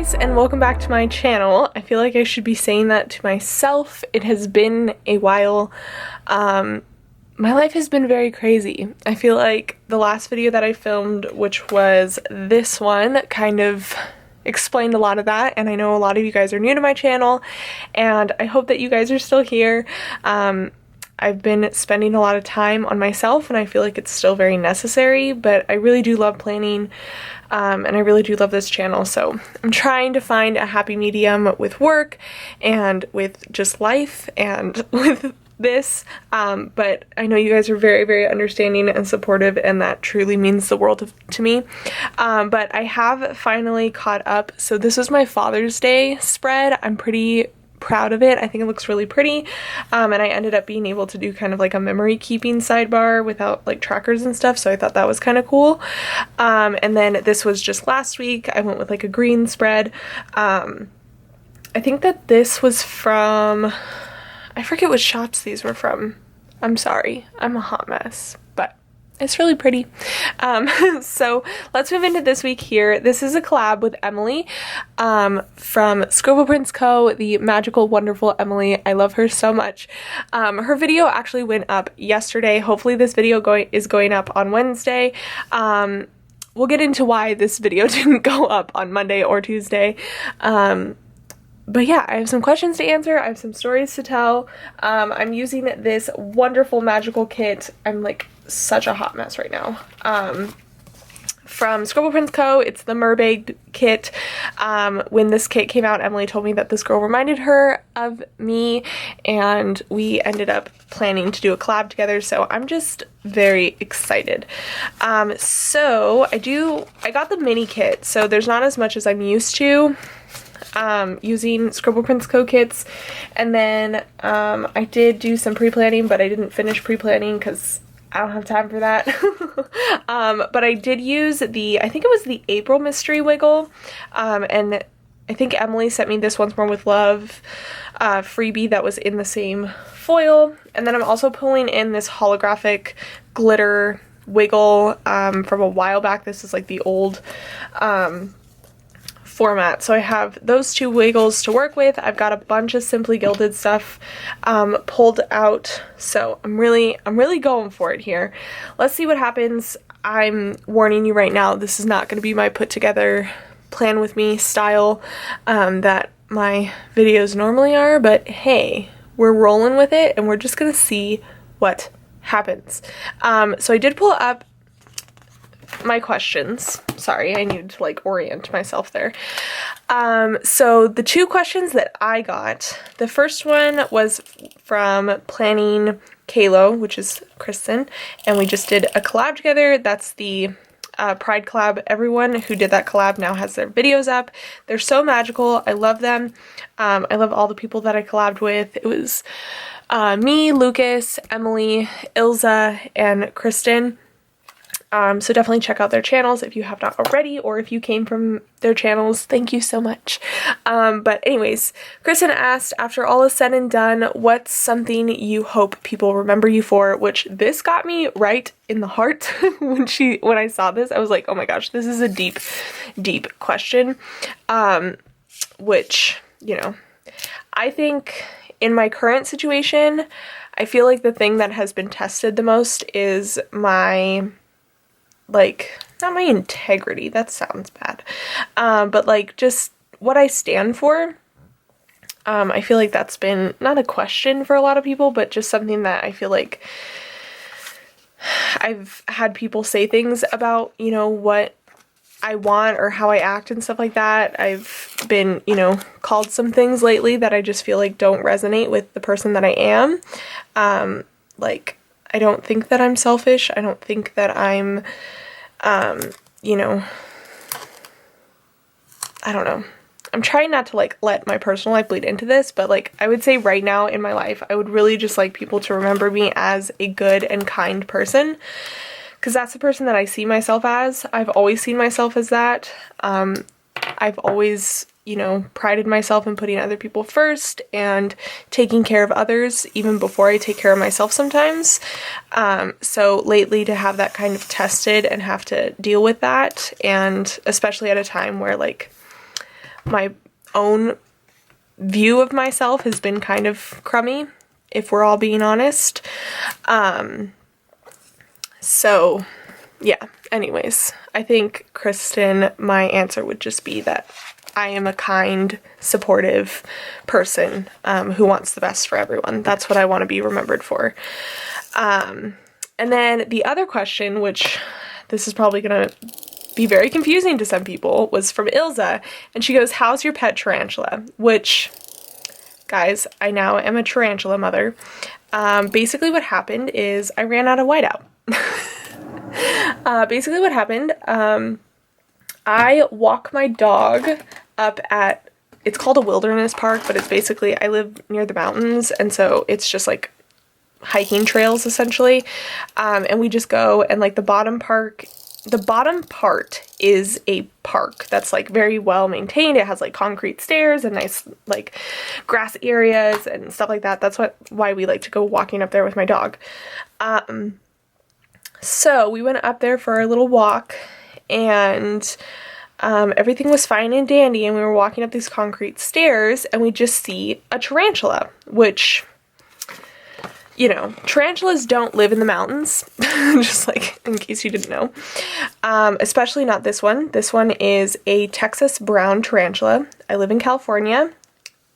guys, and welcome back to my channel. I feel like I should be saying that to myself. It has been a while. My life has been very crazy. I feel like the last video that I filmed, which was this one, kind of explained a lot of that, and I know a lot of you guys are new to my channel, and I hope that you guys are still here. I've been spending a lot of time on myself, and I feel like it's still very necessary, but I really do love planning, and I really do love this channel, so I'm trying to find a happy medium with work and with just life and with this, but I know you guys are very, very understanding and supportive, and that truly means the world to me. But I have finally caught up. So this was my Father's Day spread. I'm pretty proud of it. I think it looks really pretty, and I ended up being able to do kind of like a memory keeping sidebar without like trackers and stuff, so I thought that was kind of cool. And then this was just last week. I went with like a green spread. I think that this was from, I forget which shops these were from. I'm sorry, I'm a hot mess, but it's really pretty. So let's move into this week here. This is a collab with Emily from Scribble Prints Co, the magical, wonderful Emily. I love her so much. Her video actually went up yesterday. Hopefully this video is going up on Wednesday. We'll get into why this video didn't go up on Monday or Tuesday. But yeah, I have some questions to answer. I have some stories to tell. I'm using this wonderful magical kit. I'm like such a hot mess right now. From Scribble Prints Co. It's the Merbabe kit. When this kit came out, Emily told me that this girl reminded her of me, and we ended up planning to do a collab together, so I'm just very excited. So I got the mini kit, so there's not as much as I'm used to using Scribble Prints Co kits, and then I did do some pre-planning, but I didn't finish pre-planning because I don't have time for that. But I did use I think it was the April mystery wiggle, and I think Emily sent me this Once More with Love freebie that was in the same foil, and then I'm also pulling in this holographic glitter wiggle from a while back. This is like the old format, so I have those two wiggles to work with. I've got a bunch of Simply Gilded stuff pulled out, so I'm really going for it here. Let's see what happens. I'm warning you right now, this is not going to be my put together plan with me style that my videos normally are, but hey, we're rolling with it and we're just gonna see what happens. So I did pull up my questions. Sorry, I need to like orient myself there. So the two questions that I got, the first one was from Planning Kalo, which is Kristen, and we just did a collab together. That's the Pride collab. Everyone who did that collab now has their videos up. They're so magical. I love them. I love all the people that I collabed with. It was me, Lucas, Emily, Ilza, and Kristen. So definitely check out their channels if you have not already, or if you came from their channels, thank you so much. But anyways, Kristen asked, after all is said and done, what's something you hope people remember you for? Which this got me right in the heart. when I saw this, I was like, oh my gosh, this is a deep, deep question. Which, you know, I think in my current situation, I feel like the thing that has been tested the most is my, like, not my integrity, that sounds bad, but like just what I stand for. I feel like that's been not a question for a lot of people, but just something that I feel like I've had people say things about, you know, what I want or how I act and stuff like that. I've been, you know, called some things lately that I just feel like don't resonate with the person that I am. Like, I don't think that I'm selfish. I don't think that I'm, you know, I don't know. I'm trying not to like let my personal life bleed into this, but like I would say right now in my life, I would really just like people to remember me as a good and kind person, because that's the person that I see myself as. I've always seen myself as that. I've always, you know, prided myself in putting other people first and taking care of others even before I take care of myself sometimes. So lately to have that kind of tested and have to deal with that, and especially at a time where like my own view of myself has been kind of crummy, if we're all being honest. So yeah, anyways, I think, Kristen, my answer would just be that I am a kind, supportive person who wants the best for everyone. That's what I want to be remembered for. And then the other question, which this is probably going to be very confusing to some people, was from Ilza, and she goes, how's your pet tarantula? Which, guys, I now am a tarantula mother. Basically what happened is I ran out of whiteout. Basically what happened, I walk my dog up at, it's called a wilderness park, but it's basically, I live near the mountains, and so it's just like hiking trails essentially, and we just go, and like the bottom part is a park that's like very well maintained. It has like concrete stairs and nice like grass areas and stuff like that. That's why we like to go walking up there with my dog. So we went up there for our little walk, and everything was fine and dandy, and we were walking up these concrete stairs, and we just see a tarantula, which, you know, tarantulas don't live in the mountains, just like in case you didn't know, especially not this one. This one is a Texas brown tarantula. I live in California,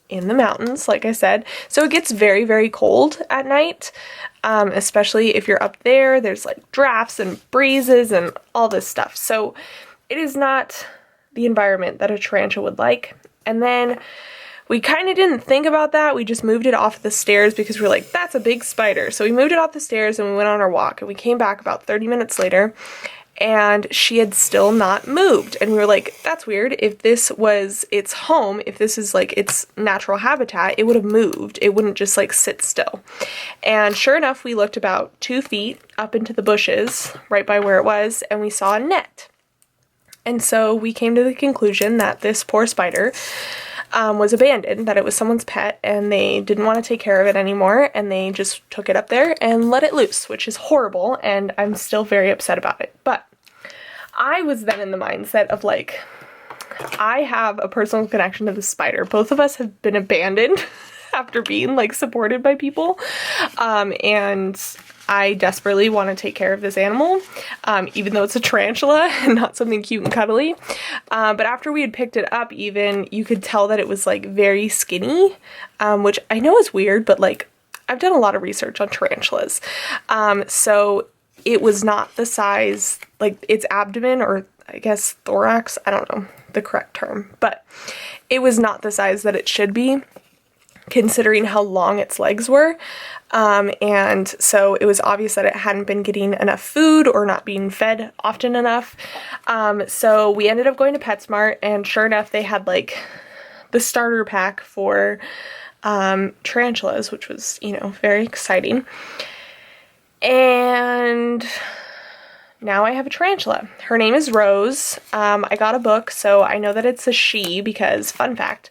in the mountains, like I said, so it gets very, very cold at night, especially if you're up there. There's like drafts and breezes and all this stuff, so it is not the environment that a tarantula would like. And then we kind of didn't think about that. We just moved it off the stairs because we were like, that's a big spider. So we moved it off the stairs and we went on our walk, and we came back about 30 minutes later and she had still not moved. And we were like, that's weird. If this was its home, if this is like its natural habitat, it would have moved. It wouldn't just like sit still. And sure enough, we looked about 2 feet up into the bushes right by where it was, and we saw a net. And so we came to the conclusion that this poor spider was abandoned, that it was someone's pet, and they didn't want to take care of it anymore, and they just took it up there and let it loose, which is horrible, and I'm still very upset about it. But I was then in the mindset of like, I have a personal connection to the spider. Both of us have been abandoned after being like supported by people, and I desperately want to take care of this animal, even though it's a tarantula and not something cute and cuddly. But after we had picked it up, even, you could tell that it was like very skinny, which I know is weird, but like I've done a lot of research on tarantulas. So it was not the size, like its abdomen, or I guess thorax, I don't know the correct term, but it was not the size that it should be, considering how long its legs were. And so it was obvious that it hadn't been getting enough food or not being fed often enough. So we ended up going to PetSmart, and sure enough, they had like the starter pack for tarantulas, which was, you know, very exciting. And now I have a tarantula. Her name is Rose. I got a book, so I know that it's a she because, fun fact,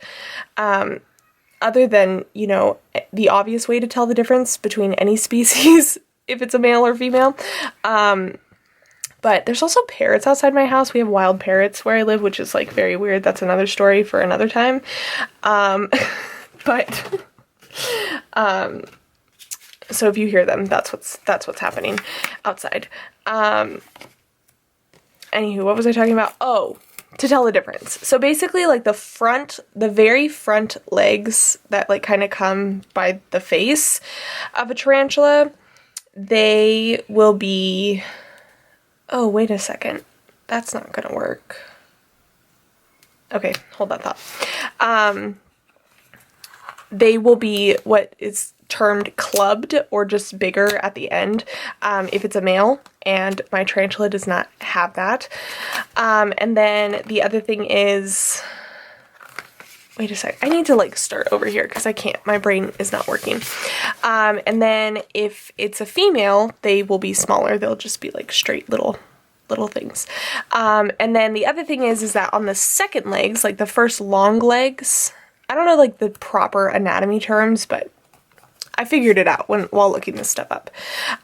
other than, you know, the obvious way to tell the difference between any species, if it's a male or female, but there's also parrots outside my house. We have wild parrots where I live, which is like very weird. That's another story for another time. So if you hear them, that's what's happening outside. Anywho, what was I talking about? Oh, to tell the difference. So basically, like the very front legs that like kind of come by the face of a tarantula, they will be, oh, wait a second. That's not gonna work. Okay, hold that thought. They will be what is termed clubbed, or just bigger at the end, if it's a male, and my tarantula does not have that. And then the other thing is, wait a sec, I need to like start over here because I can't, my brain is not working. And then if it's a female, they will be smaller. They'll just be like straight little things. And then the other thing is that on the second legs, like the first long legs, I don't know like the proper anatomy terms, but I figured it out while looking this stuff up.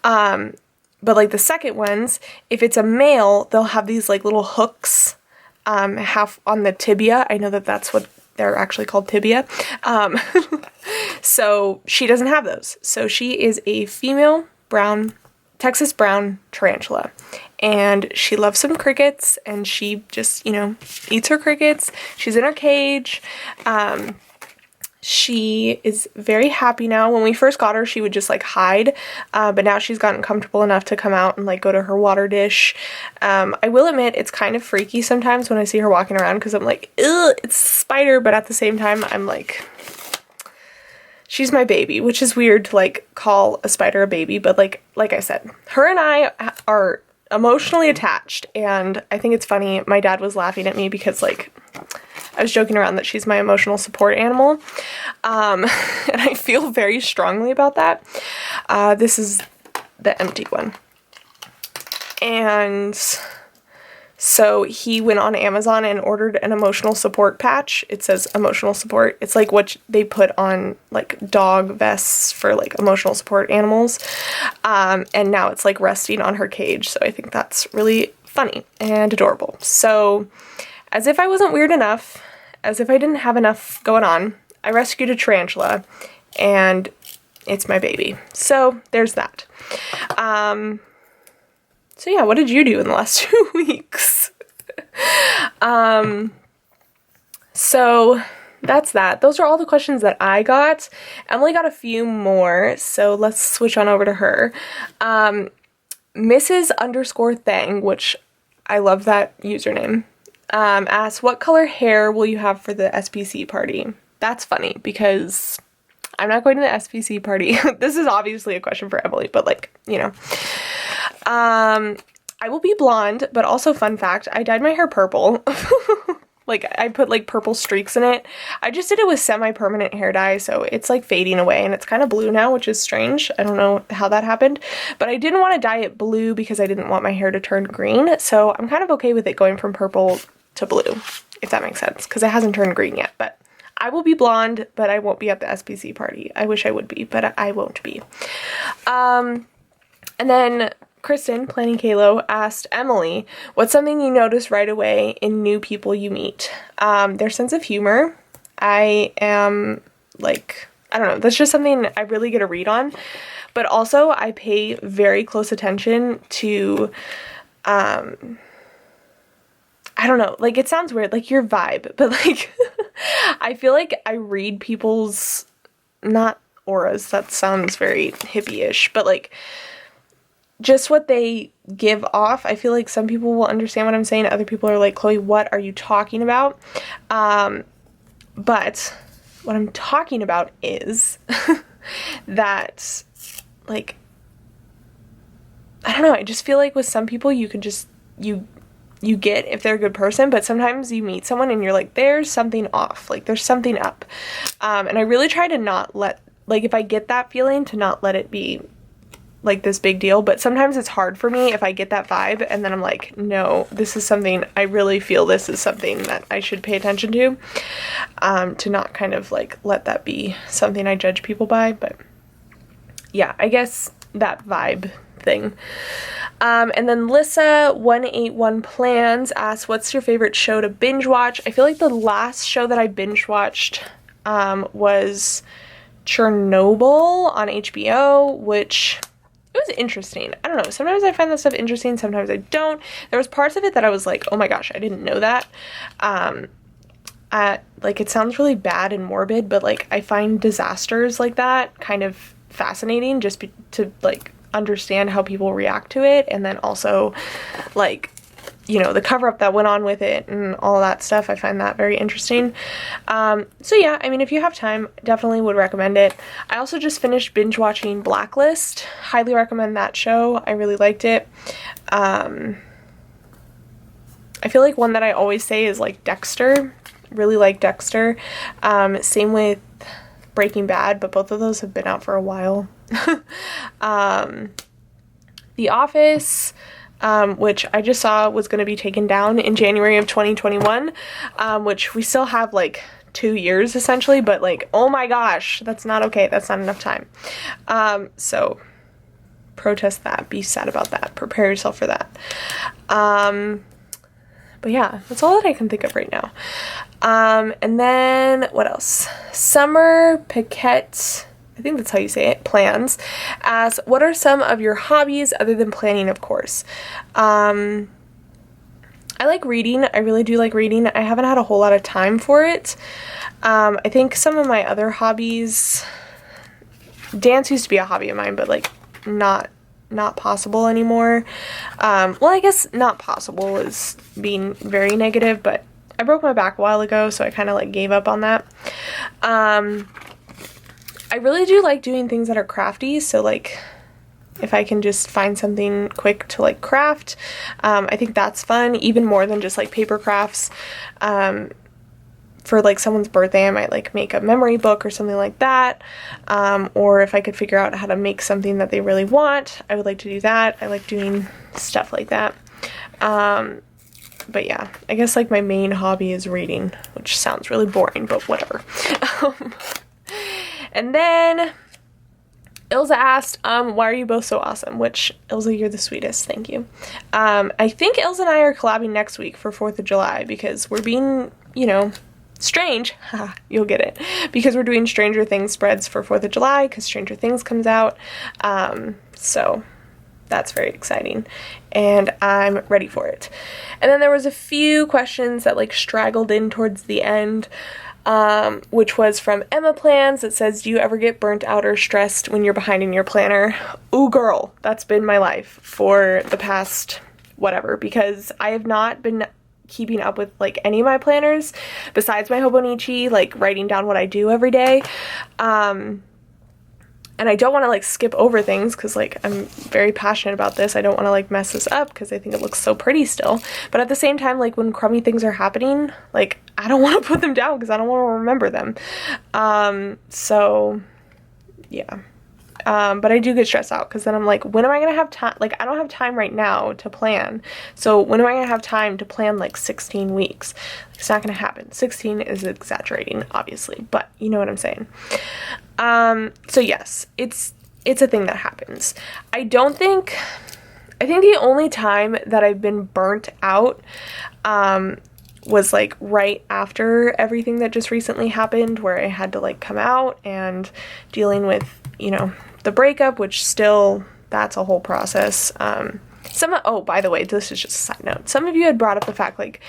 But like the second ones, if it's a male, they'll have these like little hooks half on the tibia. I know that that's what they're actually called, tibia. So she doesn't have those. So she is a female Texas brown tarantula. And she loves some crickets, and she just, you know, eats her crickets. She's in her cage. She is very happy now. When we first got her, she would just like hide, but now she's gotten comfortable enough to come out and like go to her water dish. I will admit it's kind of freaky sometimes when I see her walking around, because I'm like, ugh, it's a spider, but at the same time I'm like, she's my baby, which is weird to like call a spider a baby, but like I said, her and I are emotionally attached, and I think it's funny. My dad was laughing at me because like I was joking around that she's my emotional support animal, and I feel very strongly about that. This is the empty one, and so he went on Amazon and ordered an emotional support patch. It says emotional support. It's like what they put on like dog vests for like emotional support animals. And now it's like resting on her cage. So I think that's really funny and adorable. So as if I wasn't weird enough, as if I didn't have enough going on, I rescued a tarantula, and it's my baby. So there's that. So yeah, what did you do in the last 2 weeks? So that's that. Those are all the questions that I got. Emily got a few more, so let's switch on over to her. Mrs_Thang, which I love that username, asks, what color hair will you have for the SPC party? That's funny because I'm not going to the SPC party. This is obviously a question for Emily, but like, you know. I will be blonde, but also fun fact, I dyed my hair purple. Like I put like purple streaks in it. I just did it with semi-permanent hair dye, so it's like fading away and it's kind of blue now, which is strange. I don't know how that happened, but I didn't want to dye it blue because I didn't want my hair to turn green. So I'm kind of okay with it going from purple to blue, if that makes sense, because it hasn't turned green yet. But I will be blonde, but I won't be at the SPC party. I wish I would be, but I won't be. And then Kristen, Planning Kalo, asked Emily, what's something you notice right away in new people you meet? Their sense of humor. I am like, I don't know, that's just something I really get a read on. But also I pay very close attention to, I don't know, like it sounds weird, like your vibe, but like, I feel like I read people's, not auras, that sounds very hippie-ish, but like, just what they give off. I feel like some people will understand what I'm saying. Other people are like, Chloe, what are you talking about? But what I'm talking about is that, like, I don't know, I just feel like with some people you can just, you get if they're a good person, but sometimes you meet someone and you're like, there's something off, like there's something up. And I really try to not let, like if I get that feeling, to not let it be like this big deal, but sometimes it's hard for me if I get that vibe and then I'm like, no, this is something, I really feel this is something that I should pay attention to not kind of like let that be something I judge people by. But yeah, I guess that vibe thing. And then Lissa181 Plans asks, what's your favorite show to binge watch? I feel like the last show that I binge watched was Chernobyl on HBO, which it was interesting. I don't know, sometimes I find that stuff interesting, sometimes I don't. There was parts of it that I was like, oh my gosh, I didn't know that. Like it sounds really bad and morbid, but like I find disasters like that kind of fascinating, just to like understand how people react to it, and then also like, you know, the cover-up that went on with it and all that stuff. I find that very interesting. So yeah, I mean, if you have time, definitely would recommend it. I also just finished binge watching Blacklist. Highly recommend that show. I really liked it. I feel like one that I always say is like Dexter. Really like Dexter. Same with Breaking Bad, but both of those have been out for a while. The Office, which I just saw was going to be taken down in January of 2021, which we still have like 2 years essentially, but like, oh my gosh, that's not okay. That's not enough time. So protest that, be sad about that, prepare yourself for that. But yeah, that's all that I can think of right now. And then what else? Summer Paquette, I think that's how you say it, plans, asks, what are some of your hobbies other than planning, of course? I like reading. I really do like reading. I haven't had a whole lot of time for it. I think some of my other hobbies, dance used to be a hobby of mine, but like not possible anymore. Well, I guess not possible is being very negative, but I broke my back a while ago, so I kind of like gave up on that. I really do like doing things that are crafty, so like if I can just find something quick to like craft, I think that's fun, even more than just like paper crafts. For like someone's birthday, I might like make a memory book or something like that. Or if I could figure out how to make something that they really want, I would like to do that. I like doing stuff like that. But yeah, I guess like my main hobby is reading, which sounds really boring, but whatever. And then Ilza asked, why are you both so awesome? Which, Ilza, you're the sweetest. Thank you. I think Ilza and I are collabing next week for 4th of July because we're being, you know, strange. You'll get it. Because we're doing Stranger Things spreads for 4th of July because Stranger Things comes out. So that's very exciting and I'm ready for it. And then there was a few questions that like straggled in towards the end. Which was from Emma Plans. It says, do you ever get burnt out or stressed when you're behind in your planner? Ooh, girl, that's been my life for the past whatever, because I have not been keeping up with like any of my planners besides my Hobonichi, like writing down what I do every day. And I don't want to like skip over things because like I'm very passionate about this. I don't want to like mess this up because I think it looks so pretty still. But at the same time, like when crummy things are happening, like I don't want to put them down because I don't want to remember them. So yeah. But I do get stressed out because then I'm like, when am I going to have time? Like I don't have time right now to plan. So when am I going to have time to plan like 16 weeks? It's not going to happen. 16 is exaggerating, obviously, but you know what I'm saying. So yes, it's a thing that happens. I think the only time that I've been burnt out, was like right after everything that just recently happened where I had to like come out and dealing with, you know, the breakup, which still, that's a whole process. Oh, by the way, this is just a side note. Some of you had brought up the fact, like,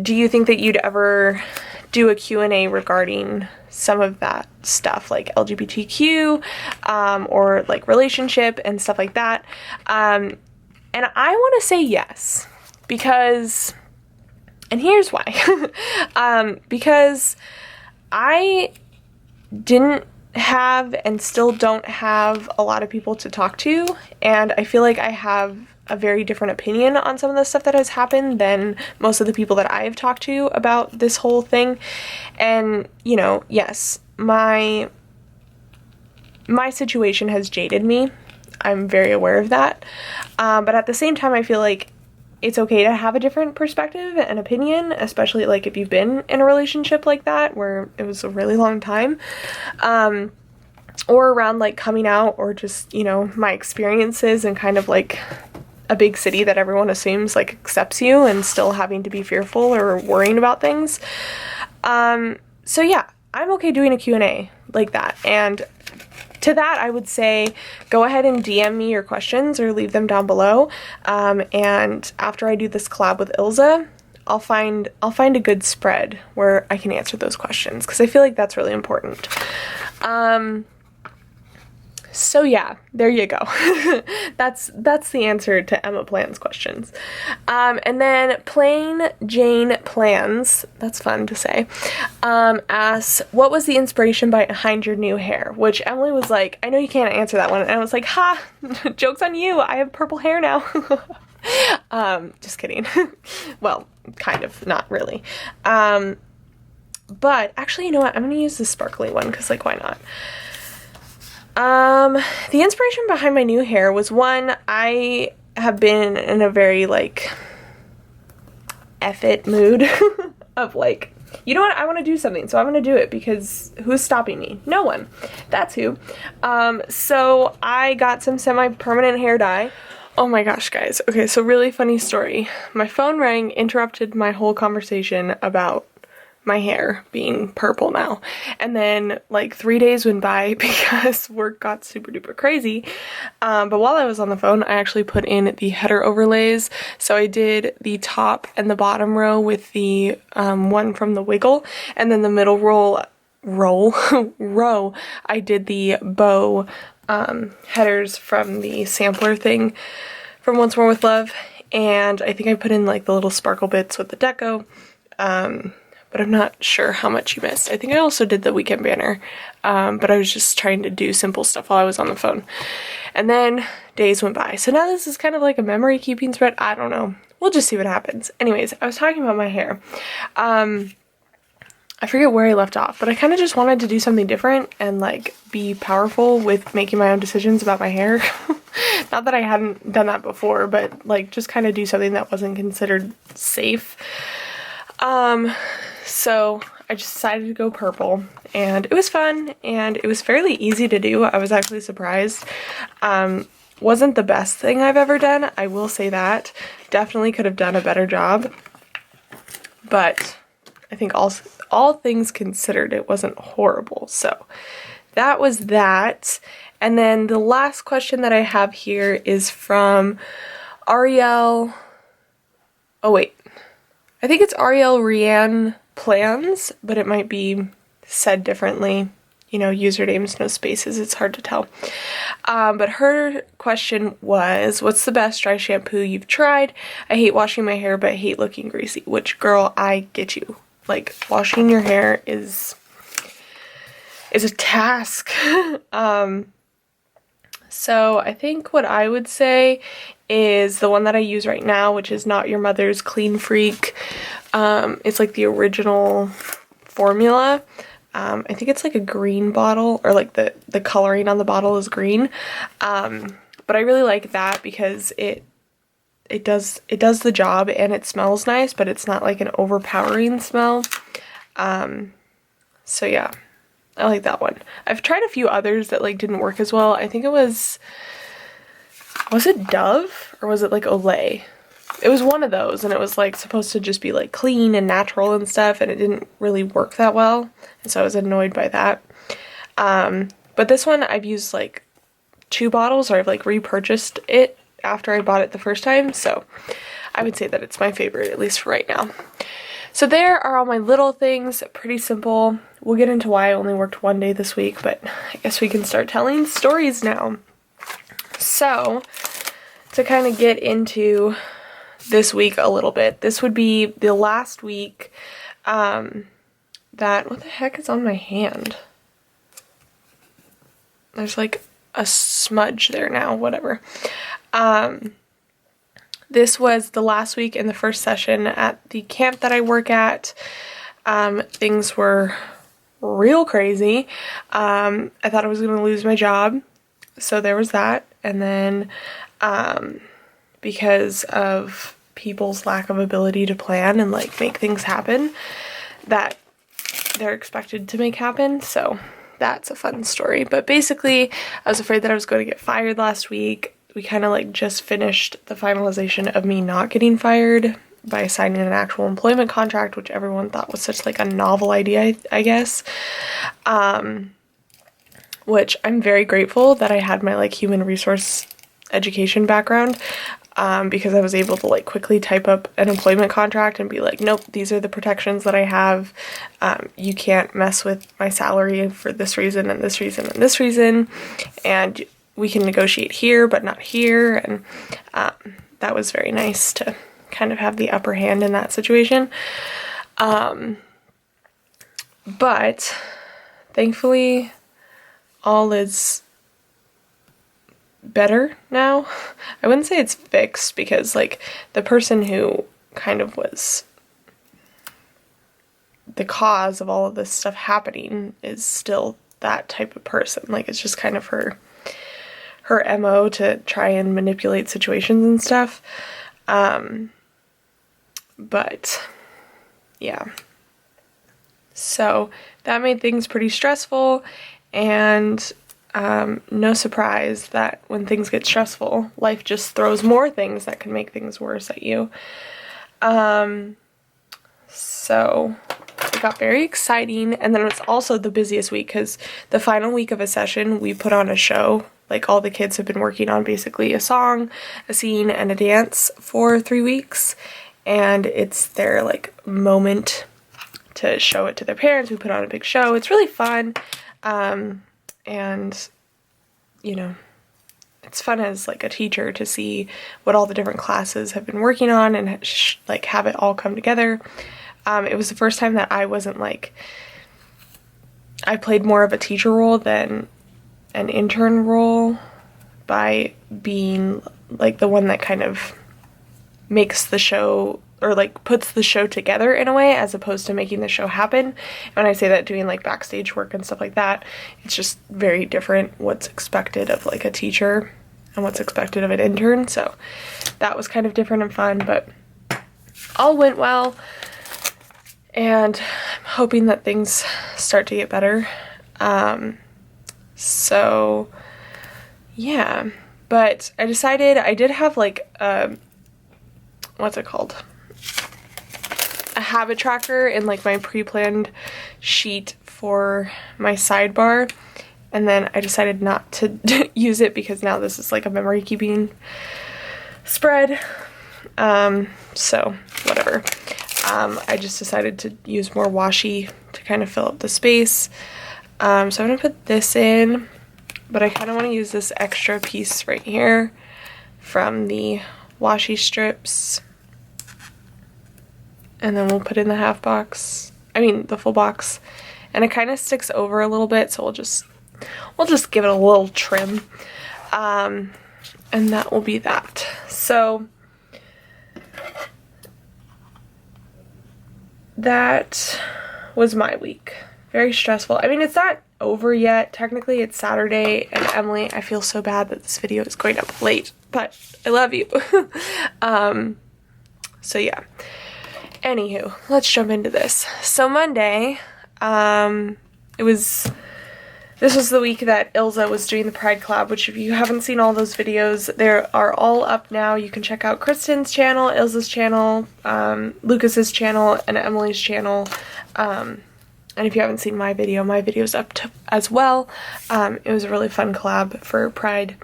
do you think that you'd ever do a Q&A regarding some of that stuff, like LGBTQ, or like relationship and stuff like that? And I want to say yes, because, and here's why. Because I didn't have and still don't have a lot of people to talk to, and I feel like I have a very different opinion on some of the stuff that has happened than most of the people that I have talked to about this whole thing. And, you know, yes, my situation has jaded me. I'm very aware of that. But at the same time, I feel like it's okay to have a different perspective and opinion, especially like if you've been in a relationship like that where it was a really long time, or around like coming out, or just, you know, my experiences and kind of like a big city that everyone assumes like accepts you and still having to be fearful or worrying about things. So yeah, I'm okay doing a Q&A like that. And to that, I would say go ahead and DM me your questions or leave them down below. And after I do this collab with Ilza, I'll find a good spread where I can answer those questions because I feel like that's really important. So yeah, there you go. That's the answer to Emma Plans questions. And then Plain Jane Plans, that's fun to say, asks, what was the inspiration behind your new hair? Which Emily was like, I know you can't answer that one. And I was like, ha, joke's on you. I have purple hair now. Just kidding. Well, kind of, not really. But actually, you know what? I'm going to use the sparkly one because like, why not? The inspiration behind my new hair was, one, I have been in a very like F it mood of like, you know what, I want to do something, so I'm going to do it because who's stopping me? No one. That's who. So I got some semi-permanent hair dye Oh my gosh, guys. Okay, so really funny story. My phone rang, interrupted my whole conversation about my hair being purple now. And then like 3 days went by because work got super duper crazy. But while I was on the phone, I actually put in the header overlays. So I did the top and the bottom row with the one from the Wiggle, and then the middle row, I did the bow headers from the sampler thing from Once More With Love, and I think I put in like the little sparkle bits with the deco, but I'm not sure how much you missed. I think I also did the weekend banner, but I was just trying to do simple stuff while I was on the phone. And then days went by. So now this is kind of like a memory keeping spread. I don't know. We'll just see what happens. Anyways, I was talking about my hair. I forget where I left off, but I kind of just wanted to do something different and like be powerful with making my own decisions about my hair. Not that I hadn't done that before, but like just kind of do something that wasn't considered safe. So I just decided to go purple, and it was fun, and it was fairly easy to do. I was actually surprised. Wasn't the best thing I've ever done, I will say that. Definitely could have done a better job, but I think all things considered, it wasn't horrible. So that was that. And then the last question that I have here is from Ariel. Oh wait, I think it's Ariel Rianne Plans, but it might be said differently. You know, usernames, no spaces, it's hard to tell. But her question was, what's the best dry shampoo you've tried? I hate washing my hair, but hate looking greasy. Which, girl, I get you. Like, washing your hair is a task. So I think what I would say is the one that I use right now, which is Not Your Mother's Clean Freak. It's like the original formula. I think it's like a green bottle, or like the coloring on the bottle is green. But I really like that because it does the job, and it smells nice, but it's not like an overpowering smell. So yeah, I like that one. I've tried a few others that like didn't work as well. I think it was it Dove or was it like Olay? It was one of those, and it was like supposed to just be like clean and natural and stuff, and it didn't really work that well, and so I was annoyed by that. But this one I've used like 2 bottles, or I've like repurchased it after I bought it the first time, so I would say that it's my favorite, at least for right now. So there are all my little things, pretty simple. We'll get into why I only worked 1 day this week, but I guess we can start telling stories now. So, to kind of get into this week a little bit, this would be the last week what the heck is on my hand? There's like a smudge there now, whatever. This was the last week in the first session at the camp that I work at. Things were real crazy. I thought I was going to lose my job, so there was that. And then because of people's lack of ability to plan and like make things happen that they're expected to make happen, so that's a fun story. But basically, I was afraid that I was going to get fired last week. We kind of like just finished the finalization of me not getting fired by signing an actual employment contract, which everyone thought was such like a novel idea, I guess. Which I'm very grateful that I had my like human resource education background, because I was able to like quickly type up an employment contract and be like, nope, these are the protections that I have. You can't mess with my salary for this reason and this reason and this reason, and we can negotiate here but not here. And that was very nice to kind of have the upper hand in that situation. But thankfully all is better now. I wouldn't say it's fixed, because like the person who kind of was the cause of all of this stuff happening is still that type of person. Like, it's just kind of her MO to try and manipulate situations and stuff. But yeah, so that made things pretty stressful, and no surprise that when things get stressful, life just throws more things that can make things worse at you. So it got very exciting, and then it was also the busiest week because the final week of a session we put on a show. Like, all the kids have been working on basically a song, a scene, and a dance for 3 weeks, and it's their like moment to show it to their parents. We put on a big show. It's really fun, and you know, it's fun as like a teacher to see what all the different classes have been working on and like have it all come together. It was the first time that I wasn't like, I played more of a teacher role than an intern role by being like the one that kind of makes the show, or like puts the show together in a way, as opposed to making the show happen. And when I say that, doing like backstage work and stuff like that, it's just very different what's expected of like a teacher and what's expected of an intern. So that was kind of different and fun, but all went well, and I'm hoping that things start to get better. So yeah, but I decided, I did have like what's it called, a habit tracker in like my pre-planned sheet for my sidebar, and then I decided not to use it because now this is like a memory keeping spread. So whatever. I just decided to use more washi to kind of fill up the space. So I'm gonna put this in, but I kind of want to use this extra piece right here from the washi strips, and then we'll put in the half box, the full box, and it kind of sticks over a little bit, so we'll just give it a little trim, and that will be that. So that was my week. Very stressful. I mean, it's not over yet. Technically, it's Saturday, and Emily, I feel so bad that this video is going up late, but I love you. So yeah. Anywho, let's jump into this. So Monday, this was the week that Ilza was doing the Pride collab, which if you haven't seen all those videos, they are all up now. You can check out Kristen's channel, Ilza's channel, Lucas's channel, and Emily's channel. And if you haven't seen my video's up as well. It was a really fun collab for Pride.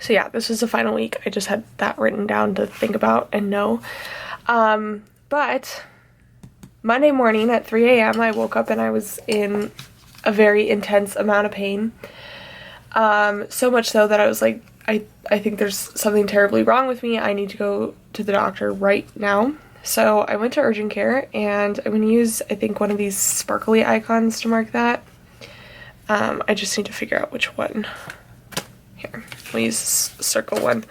So yeah, this was the final week. I just had that written down to think about and know. But Monday morning at 3 a.m. I woke up and I was in a very intense amount of pain. So much so that I was like, I think there's something terribly wrong with me. I need to go to the doctor right now. So I went to urgent care, and I'm going to use, I think, one of these sparkly icons to mark that. I just need to figure out which one. Here, we'll use this circle one.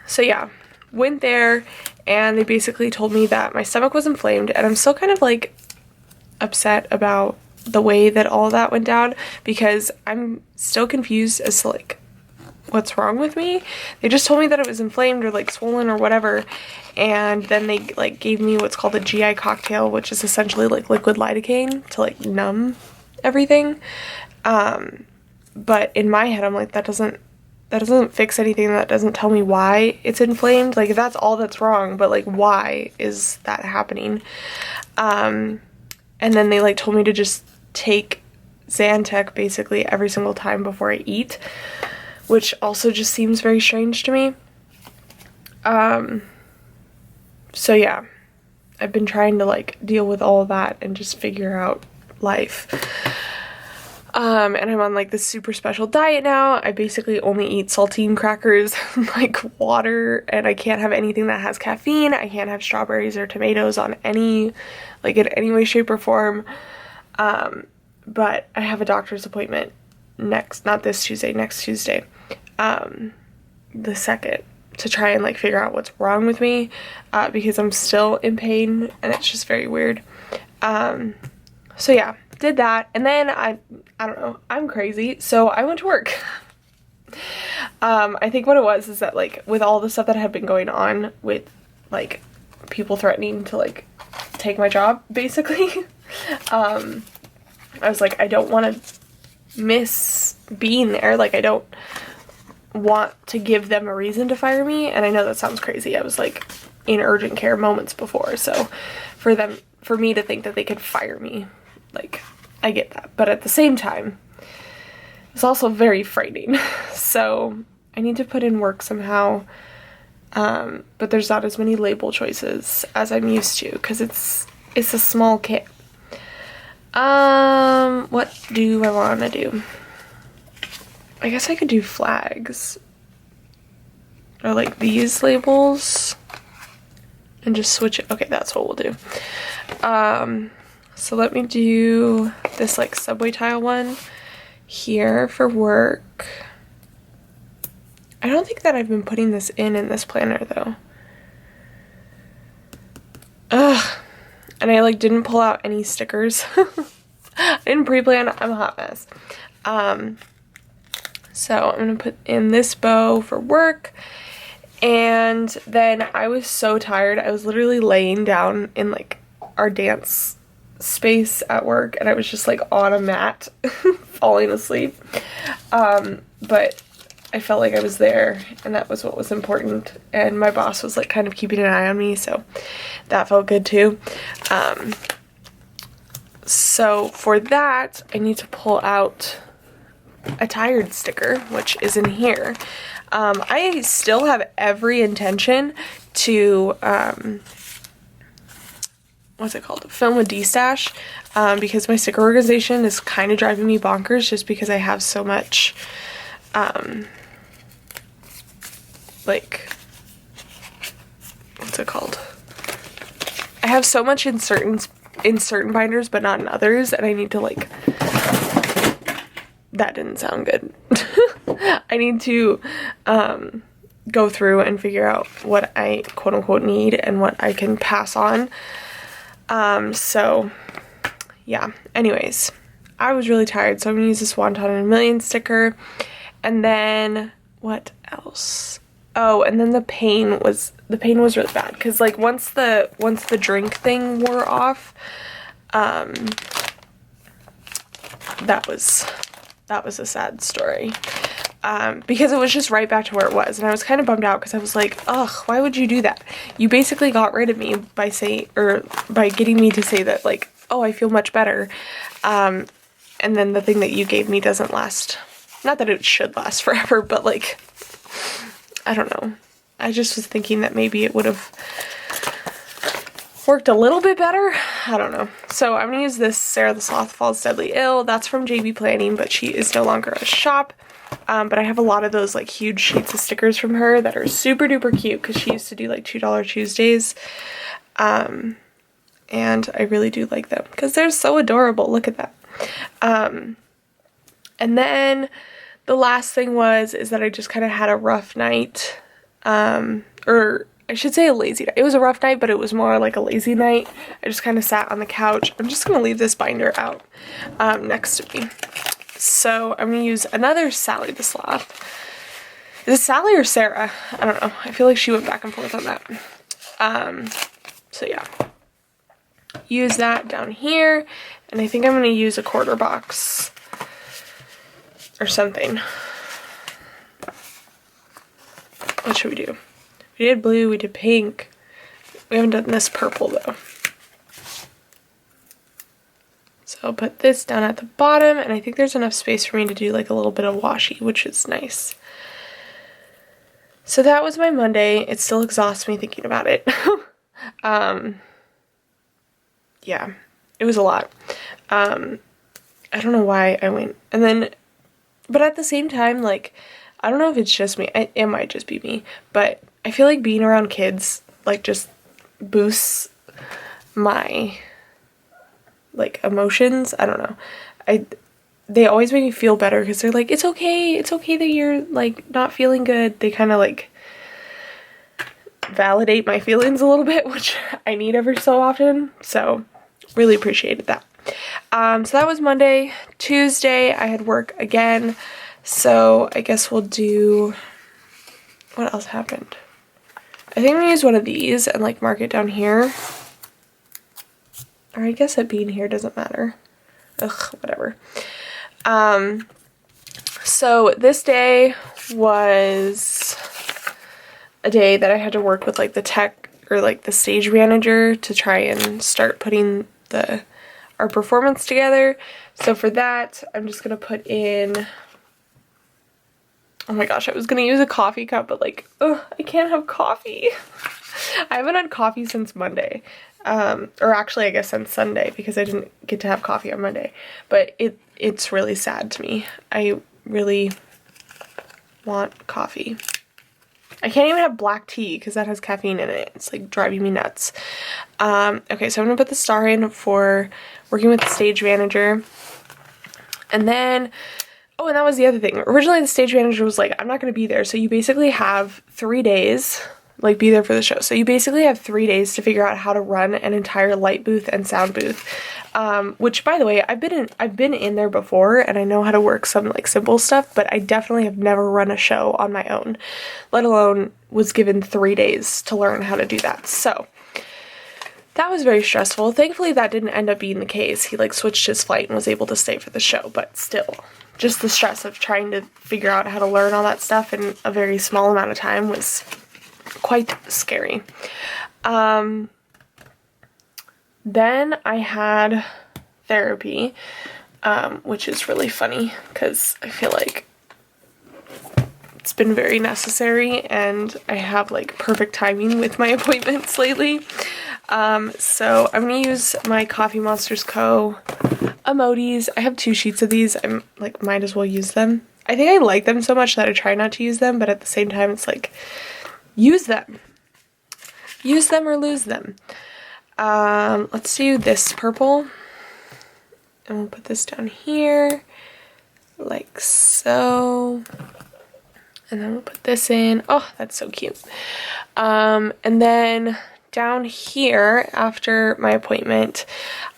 So yeah, went there, and they basically told me that my stomach was inflamed, and I'm still kind of like upset about the way that all of that went down, because I'm still confused as to like what's wrong with me. They just told me that it was inflamed or like swollen or whatever, and then they like gave me what's called a GI cocktail, which is essentially like liquid lidocaine to like numb everything. But in my head I'm like, that doesn't fix anything. That doesn't tell me why it's inflamed. Like, that's all that's wrong, but like, why is that happening? And then they like told me to just take Zantac basically every single time before I eat, which also just seems very strange to me. So yeah, I've been trying to like deal with all of that and just figure out life. And I'm on like this super special diet now. I basically only eat saltine crackers, like water, and I can't have anything that has caffeine. I can't have strawberries or tomatoes on in any way, shape, or form. But I have a doctor's appointment next Tuesday, the 2nd, to try and like figure out what's wrong with me, because I'm still in pain and it's just very weird. So yeah, did that, and then I don't know, I'm crazy, so I went to work. I think what it was is that like with all the stuff that had been going on with like people threatening to like take my job basically, I was like, I don't want to miss being there. Like, I don't want to give them a reason to fire me. And I know that sounds crazy. I was like in urgent care moments before. So for me to think that they could fire me, like, I get that. But at the same time, it's also very frightening. So I need to put in work somehow. But there's not as many label choices as I'm used to because it's a small kit. What do I want to do? I guess I could do flags or like these labels and just switch it. Okay, that's what we'll do. So let me do this like subway tile one here for work. I don't think that I've been putting this in this planner though. Ugh. And I like didn't pull out any stickers. I didn't pre-plan. I'm a hot mess. So I'm gonna put in this bow for work. And then I was so tired. I was literally laying down in like our dance space at work and I was just like on a mat falling asleep. But I felt like I was there and that was what was important, and my boss was like kind of keeping an eye on me, so that felt good too. So for that I need to pull out a tired sticker, which is in here. I still have every intention to what's it called? Film a D-stash, because my sticker organization is kind of driving me bonkers just because I have so much like, what's it called? I have so much in certain binders but not in others, and I need to like, that didn't sound good. I need to go through and figure out what I quote unquote need and what I can pass on. So yeah, anyways, I was really tired, so I'm gonna use this Wonton in a Million sticker. And then what else? Oh, and then the pain was really bad because like once the drink thing wore off, that was a sad story. Because it was just right back to where it was, and I was kind of bummed out because I was like, ugh, why would you do that? You basically got rid of me by getting me to say that like, oh, I feel much better, and then the thing that you gave me doesn't last. Not that it should last forever, but like, I don't know. I just was thinking that maybe it would have worked a little bit better. I don't know. So I'm gonna use this Sarah the Sloth Falls Deadly Ill. That's from JB Planning, but she is no longer a shop. But I have a lot of those like huge sheets of stickers from her that are super duper cute because she used to do like $2 Tuesdays. And I really do like them because they're so adorable. Look at that. And then the last thing is that I just kind of had a rough night, or I should say a lazy night. It was a rough night, but it was more like a lazy night. I just kind of sat on the couch. I'm just going to leave this binder out next to me. So I'm going to use another Sally the Sloth. Is it Sally or Sarah? I don't know. I feel like she went back and forth on that. So yeah. Use that down here. And I think I'm going to use a quarter box or something. What should we do? We did blue, we did pink. We haven't done this purple though. So I'll put this down at the bottom, and I think there's enough space for me to do like a little bit of washi, which is nice. So that was my Monday. It still exhausts me thinking about it. Yeah, it was a lot. I don't know why I went. And then, but at the same time, like, I don't know if it's just me. It might just be me. But I feel like being around kids, like, just boosts my, like, emotions. I don't know. They always make me feel better because they're like, it's okay that you're, like, not feeling good. They kind of, like, validate my feelings a little bit, which I need every so often. So, really appreciated that. So that was Monday. Tuesday, I had work again. So, I guess we'll do... What else happened? I think I'm gonna use one of these and, like, mark it down here. Or I guess it being here doesn't matter. ugh, whatever. So this day was a day that I had to work with like the tech or like the stage manager to try and start putting our performance together. So for that, I'm just gonna put in, oh my gosh, I was gonna use a coffee cup, but like, ugh, I can't have coffee. I haven't had coffee since Monday. Or actually I guess since Sunday, because I didn't get to have coffee on Monday. But it's really sad to me. I really want coffee. I can't even have black tea because that has caffeine in it. It's like driving me nuts. Okay, so I'm gonna put the star in for working with the stage manager. And then, oh, and that was the other thing. Originally the stage manager was like, I'm not gonna be there. So you basically have 3 days, like be there for the show. So you basically have 3 days to figure out how to run an entire light booth and sound booth. Which, by the way, I've been in there before and I know how to work some like simple stuff, but I definitely have never run a show on my own, let alone was given 3 days to learn how to do that. So that was very stressful. Thankfully that didn't end up being the case. He like switched his flight and was able to stay for the show, but still, just the stress of trying to figure out how to learn all that stuff in a very small amount of time was quite scary. Then I had therapy, which is really funny because I feel like it's been very necessary and I have like perfect timing with my appointments lately. So I'm gonna use my Coffee Monsterz Co emojis. I have 2 sheets of these. I'm like, might as well use them. I think I like them so much that I try not to use them, but at the same time it's like, use them. Use them or lose them. Let's do this purple. And we'll put this down here. Like so. And then we'll put this in. Oh, that's so cute. And then down here, after my appointment,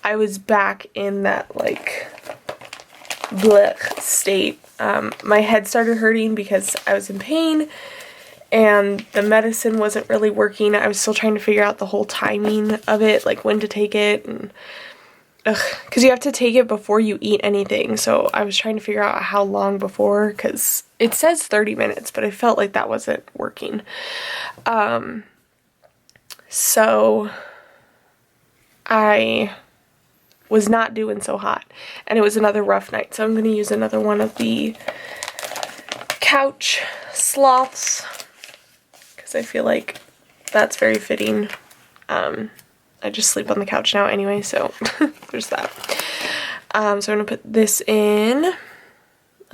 I was back in that like blech state. My head started hurting because I was in pain and the medicine wasn't really working. I was still trying to figure out the whole timing of it, like when to take it, and because you have to take it before you eat anything. So I was trying to figure out how long before, because it says 30 minutes, but I felt like that wasn't working. So I was not doing so hot, and it was another rough night. So I'm going to use another one of the couch sloths, because I feel like that's very fitting. I just sleep on the couch now anyway, so there's that. So I'm going to put this in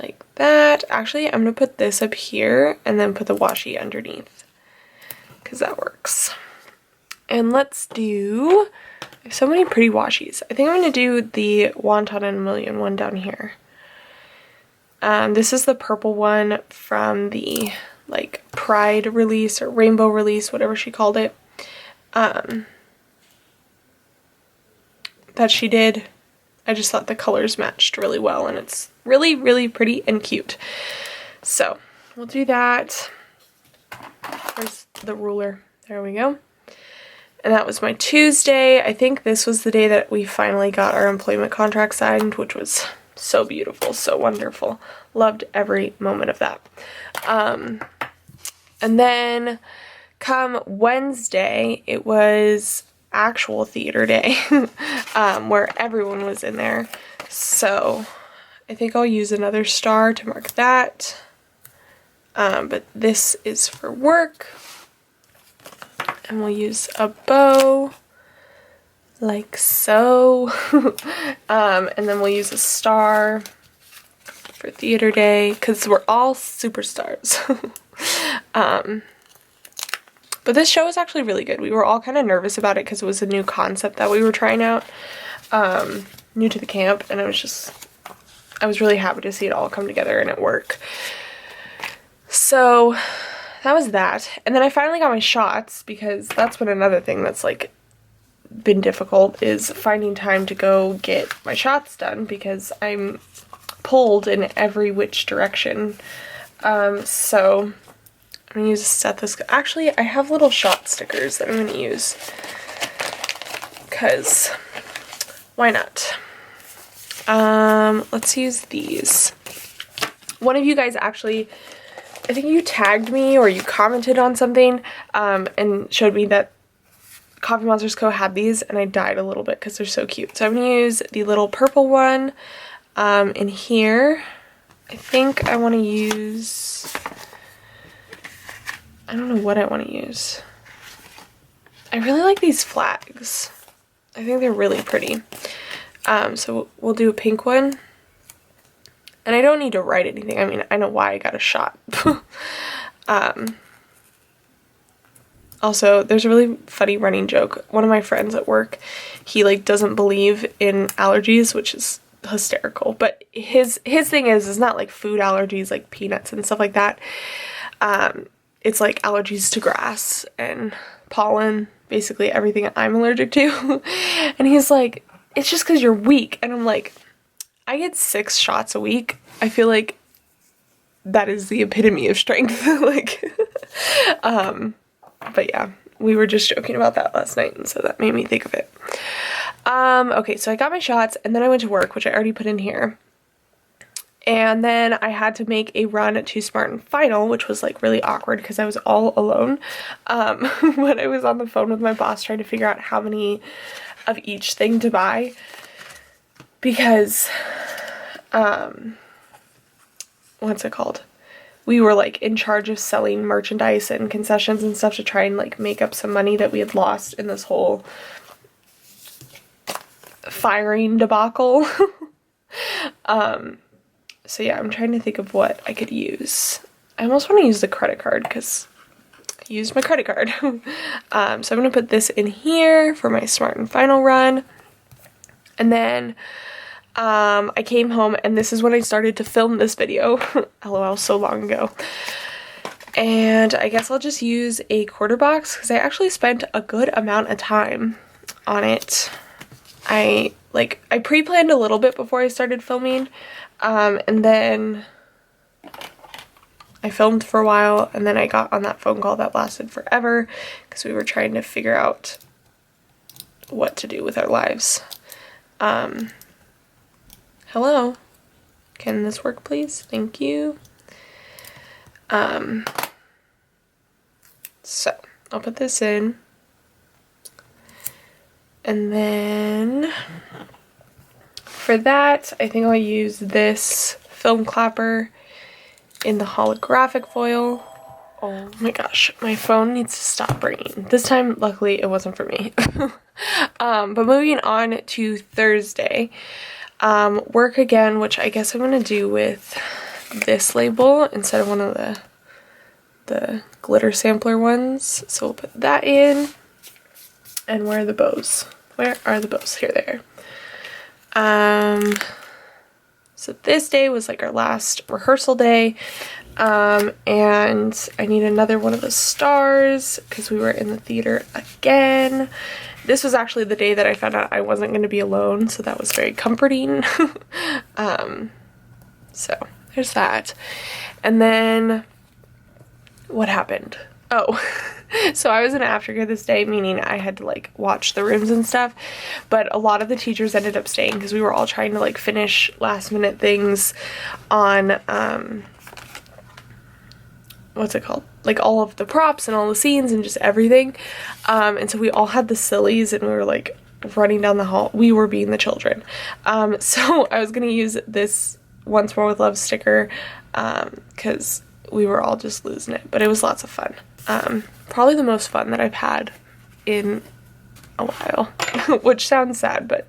like that. Actually, I'm going to put this up here and then put the washi underneath, because that works. And let's do, I have so many pretty washies. I think I'm going to do the Wonton and a Million one down here. This is the purple one from the like Pride release or Rainbow release, whatever she called it. That she did. I just thought the colors matched really well, and it's really, really pretty and cute. So we'll do that. Where's the ruler? There we go. And that was my Tuesday. I think this was the day that we finally got our employment contract signed, which was so beautiful, so wonderful. Loved every moment of that. And then come Wednesday, it was actual theater day, where everyone was in there. So I think I'll use another star to mark that. But this is for work. And we'll use a bow like so. And then we'll use a star for theater day, because we're all superstars. But this show was actually really good. We were all kind of nervous about it because it was a new concept that we were trying out, new to the camp, and I was really happy to see it all come together and it work. So that was that. And then I finally got my shots, because that's been another thing that's like been difficult, is finding time to go get my shots done, because I'm pulled in every which direction. So I'm going to use a stethoscope. Actually, I have little shot stickers that I'm going to use, because why not? Let's use these. One of you guys actually, I think you tagged me or you commented on something and showed me that Coffee Monsterz Co had these, and I died a little bit because they're so cute. So I'm going to use the little purple one in here. I think I want to use, I don't know what I want to use. I really like these flags. I think they're really pretty. So we'll do a pink one. And I don't need to write anything. I mean, I know why I got a shot. Also, there's a really funny running joke. One of my friends at work, he like doesn't believe in allergies, which is hysterical. But his thing is not like food allergies, like peanuts and stuff like that. It's like allergies to grass and pollen, basically everything I'm allergic to. And he's like, it's just because you're weak. And I'm like, I get 6 shots a week. I feel like that is the epitome of strength. Like, but yeah, we were just joking about that last night, and so that made me think of it. Okay, so I got my shots, and then I went to work, which I already put in here. And then I had to make a run to Smart and Final, which was like really awkward because I was all alone. When I was on the phone with my boss trying to figure out how many of each thing to buy. Because, what's it called? We were like in charge of selling merchandise and concessions and stuff to try and like make up some money that we had lost in this whole firing debacle. So yeah, I'm trying to think of what I could use. I almost want to use the credit card because I used my credit card. So I'm going to put this in here for my Smart and Final run. And then I came home, and this is when I started to film this video. LOL, so long ago. And I guess I'll just use a quarter box because I actually spent a good amount of time on it. I pre-planned a little bit before I started filming, and then I filmed for a while, and then I got on that phone call that lasted forever because we were trying to figure out what to do with our lives. Hello, can this work please? Thank you. So I'll put this in, and then for that I think I'll use this film clapper in the holographic foil. Oh my gosh, my phone needs to stop ringing. This time, luckily, it wasn't for me. But moving on to Thursday, work again, which I guess I'm going to do with this label instead of one of the glitter sampler ones. So we'll put that in. And where are the bows? Where are the bows? Here they are. So this day was like our last rehearsal day. And I need another one of the stars because we were in the theater again. This was actually the day that I found out I wasn't going to be alone, so that was very comforting. So there's that. And then what happened? Oh, so I was in aftercare this day, meaning I had to like watch the rooms and stuff, but a lot of the teachers ended up staying because we were all trying to like finish last minute things on what's it called? Like all of the props and all the scenes and just everything. And so we all had the sillies and we were like running down the hall. We were being the children. So I was going to use this Once More with Love sticker because we were all just losing it. But it was lots of fun. Probably the most fun that I've had in a while, which sounds sad, but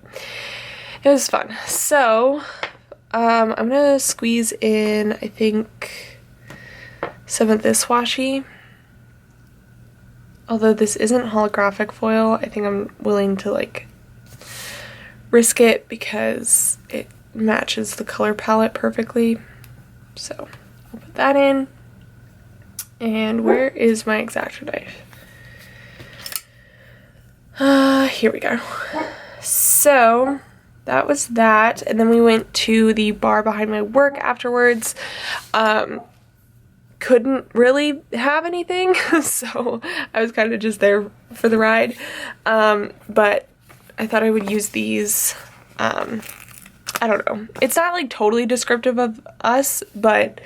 it was fun. So I'm going to squeeze in, I think, some of this washi. Although this isn't holographic foil, I think I'm willing to like risk it because it matches the color palette perfectly. So I'll put that in. And where is my X-Acto knife? Here we go. So that was that. And then we went to the bar behind my work afterwards. Couldn't really have anything, so I was kind of just there for the ride. But I thought I would use these. I I don't know. It's not like totally descriptive of us, but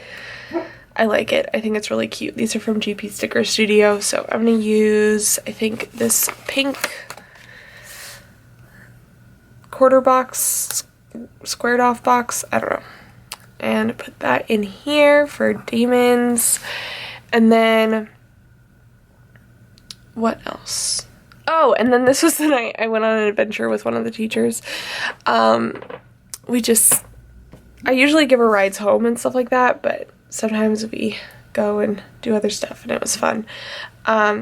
I like it. I think it's really cute. These are from GP Sticker Studio, so I'm gonna use, I think, this pink quarter box, squared off box, I don't know, and put that in here for demons. And then what else? Oh, and then this was the night I went on an adventure with one of the teachers. I usually give her rides home and stuff like that, but sometimes we go and do other stuff, and it was fun.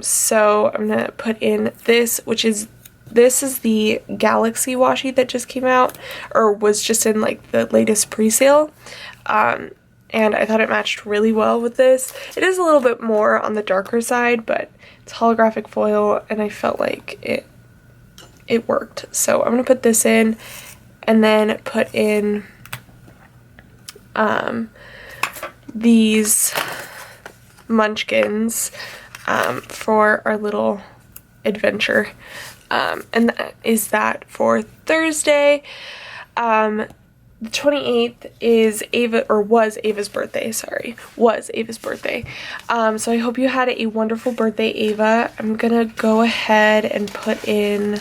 So I'm gonna put in this, this is the Galaxy washi that just came out, or was just in like the latest pre-sale. And I thought it matched really well with this. It is a little bit more on the darker side, but it's holographic foil, and I felt like it worked. So I'm gonna put this in, and then put in these munchkins for our little adventure. And that is that for Thursday. The 28th is was Ava's birthday, sorry. Was Ava's birthday. So I hope you had a wonderful birthday, Ava. I'm gonna go ahead and put in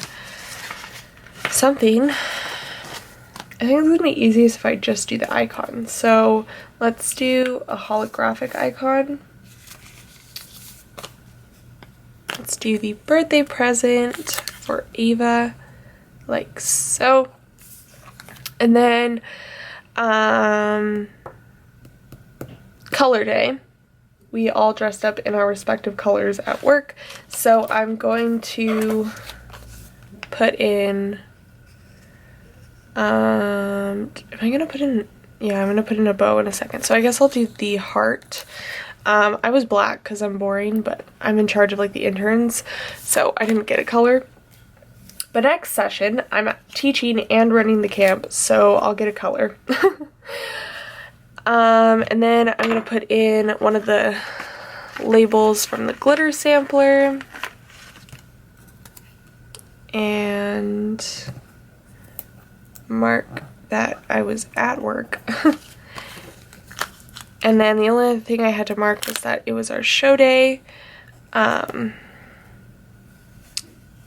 something. I think it's gonna be easiest if I just do the icon. So let's do a holographic icon. Let's do the birthday present for Ava, like so. And then color day. We all dressed up in our respective colors at work. So I'm going to put in am I gonna put in, yeah, I'm gonna put in a bow in a second. So I guess I'll do the heart. I was black because I'm boring, but I'm in charge of like the interns, so I didn't get a color. But next session, I'm teaching and running the camp, so I'll get a color. And then I'm gonna put in one of the labels from the glitter sampler. And mark that I was at work. And then the only other thing I had to mark was that it was our show day.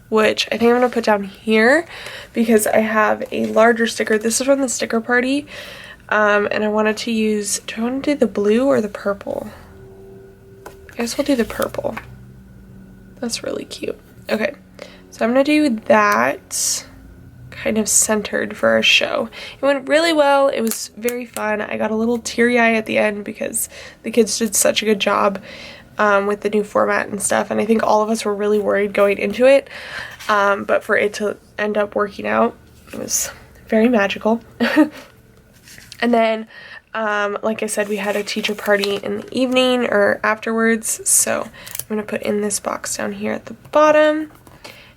Which I think I'm going to put down here because I have a larger sticker. This is from the sticker party. And I wanted to use, do I want to do the blue or the purple? I guess we'll do the purple. That's really cute. Okay, so I'm going to do that kind of centered for our show. It went really well. It was very fun. I got a little teary-eye at the end because the kids did such a good job with the new format and stuff, and I think all of us were really worried going into it, but for it to end up working out, it was very magical. And then like I said, we had a teacher party in the evening or afterwards, so I'm gonna put in this box down here at the bottom,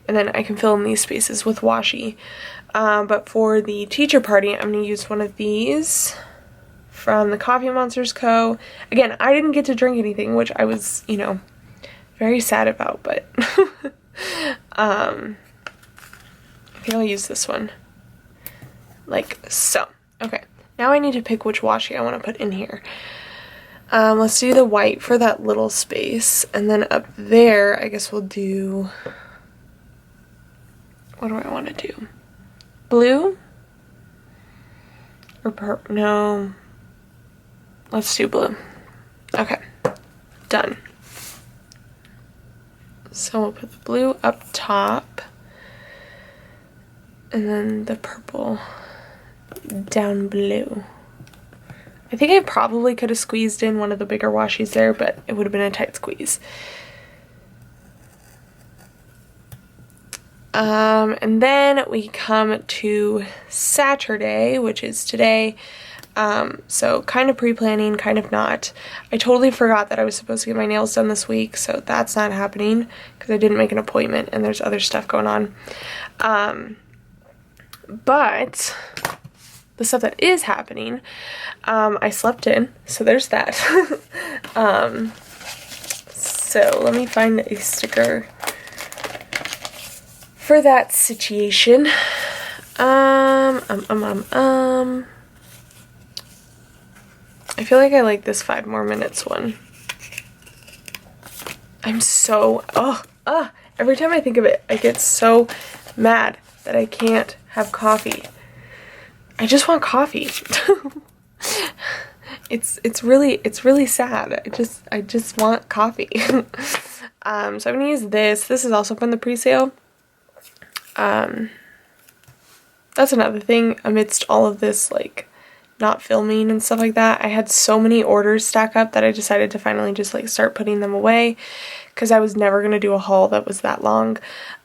and then I can fill in these spaces with washi. But for the teacher party, I'm gonna use one of these from the Coffee Monsterz Co. Again, I didn't get to drink anything, which I was, you know, very sad about, but I think I'll use this one, like so. Okay, now I need to pick which washi I want to put in here. Let's do the white for that little space, and then up there, I guess we'll do, what do I want to do? Blue? Or purple? No. Let's do blue. Okay, done. So we'll put the blue up top, and then the purple down below. I think I probably could have squeezed in one of the bigger washies there, but it would have been a tight squeeze. And then we come to Saturday, which is today. So kind of pre-planning, kind of not. I totally forgot that I was supposed to get my nails done this week, so that's not happening because I didn't make an appointment and there's other stuff going on. But the stuff that is happening, I slept in, so there's that. So let me find a sticker for that situation. I feel like I like this 5 more minutes one. I'm so, every time I think of it, I get so mad that I can't have coffee. I just want coffee. It's really sad. I just want coffee. So I'm gonna use this. This is also from the pre-sale. That's another thing amidst all of this, like, not filming and stuff like that. I had so many orders stack up that I decided to finally just like start putting them away because I was never going to do a haul that was that long.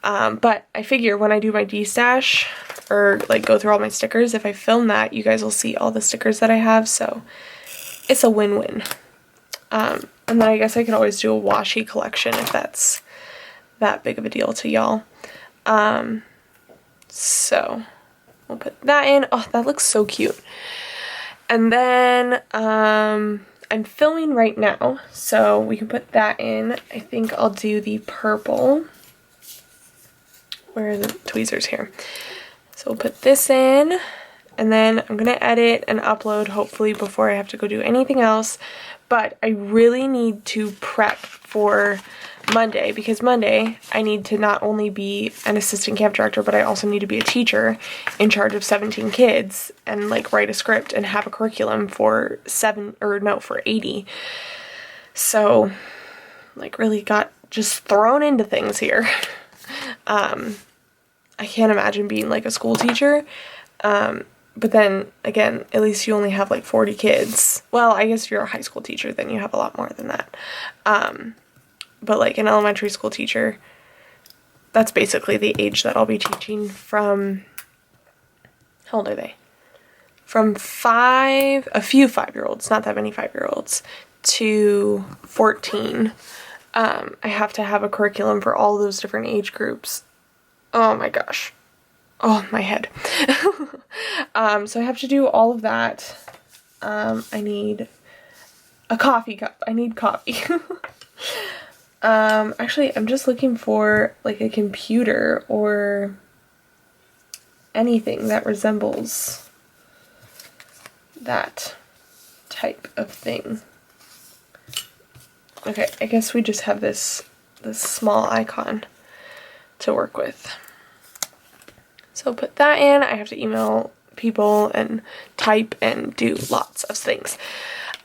But I figure when I do my D-stash or like go through all my stickers, if I film that, you guys will see all the stickers that I have. So it's a win-win. And then I guess I can always do a washi collection if that's that big of a deal to y'all. So we'll put that in. Oh, that looks so cute. And then I'm filming right now, so we can put that in. I think I'll do the purple. Where are the tweezers here? So we'll put this in, and then I'm gonna edit and upload hopefully before I have to go do anything else. But I really need to prep for Monday, because Monday I need to not only be an assistant camp director, but I also need to be a teacher in charge of 17 kids and like write a script and have a curriculum for 80. So like really got just thrown into things here. I can't imagine being like a school teacher. But then again, at least you only have like 40 kids. Well, I guess if you're a high school teacher, then you have a lot more than that. But like an elementary school teacher, that's basically the age that I'll be teaching from, how old are they? From a few 5-year-olds, not that many 5-year-olds, to 14. I have to have a curriculum for all those different age groups. Oh my gosh. Oh, my head. So I have to do all of that. I need a coffee cup. I need coffee. Actually, I'm just looking for like a computer or anything that resembles that type of thing. Okay, I guess we just have this small icon to work with. So put that in. I have to email people and type and do lots of things.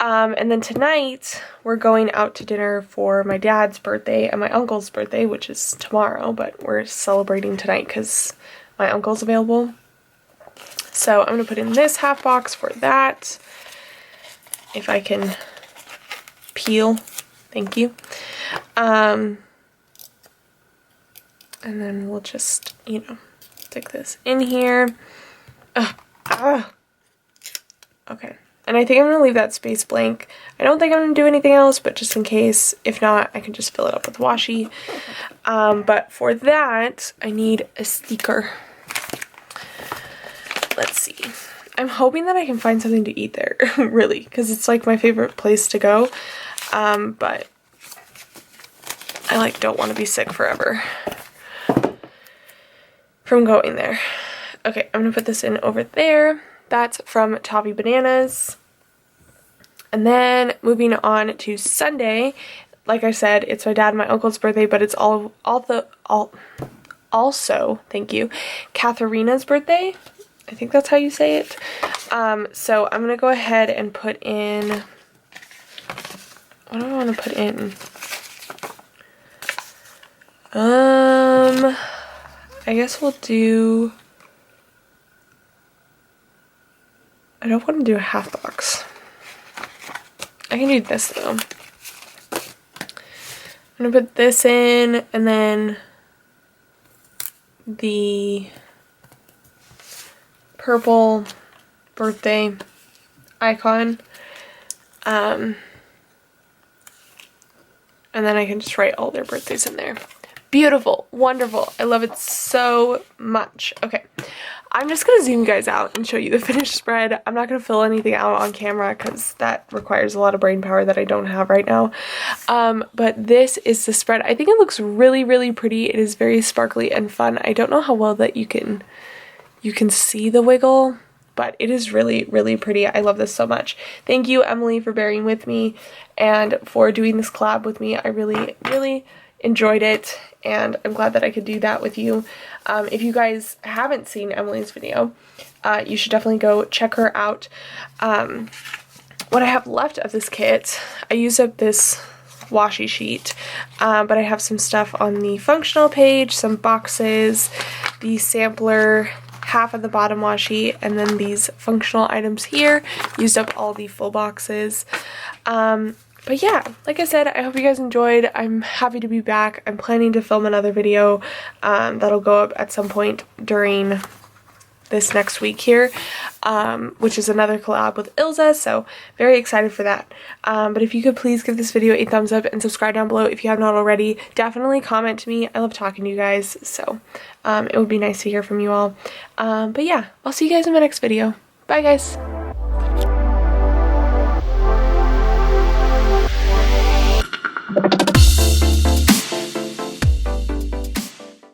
And then tonight we're going out to dinner for my dad's birthday and my uncle's birthday, which is tomorrow, but we're celebrating tonight because my uncle's available. So I'm going to put in this half box for that. If I can peel, thank you. And then we'll just, stick this in here. Okay. And I think I'm going to leave that space blank. I don't think I'm going to do anything else, but just in case, if not, I can just fill it up with washi. But for that, I need a sticker. Let's see. I'm hoping that I can find something to eat there, really, because it's like my favorite place to go. But I don't want to be sick forever from going there. Okay, I'm going to put this in over there. That's from Toffee Bananas. And then moving on to Sunday, like I said, it's my dad and my uncle's birthday, but it's also, thank you, Katharina's birthday. I think that's how you say it. So I'm going to go ahead and put in, what do I want to put in? I guess we'll do, I don't want to do a half box. I can do this though. I'm going to put this in and then the purple birthday icon. And then I can just write all their birthdays in there. Beautiful, wonderful. I love it so much. Okay, I'm just gonna zoom you guys out and show you the finished spread. I'm not gonna fill anything out on camera because that requires a lot of brain power that I don't have right now. But this is the spread. I think it looks really, really pretty. It is very sparkly and fun. I don't know how well that you can you can see the wiggle, but it is really, really pretty. I love this so much. Thank you, Emily, for bearing with me and for doing this collab with me. I really, really enjoyed it, and I'm glad that I could do that with you. If you guys haven't seen Emily's video, you should definitely go check her out. What I have left of this kit, I used up this washi sheet, but I have some stuff on the functional page, some boxes, the sampler, half of the bottom washi, and then these functional items here. Used up all the full boxes. But yeah, like I said, I hope you guys enjoyed. I'm happy to be back. I'm planning to film another video that'll go up at some point during this next week here, which is another collab with Ilza, so very excited for that. But if you could please give this video a thumbs up and subscribe down below if you have not already. Definitely comment to me. I love talking to you guys, so it would be nice to hear from you all. But yeah, I'll see you guys in my next video. Bye guys!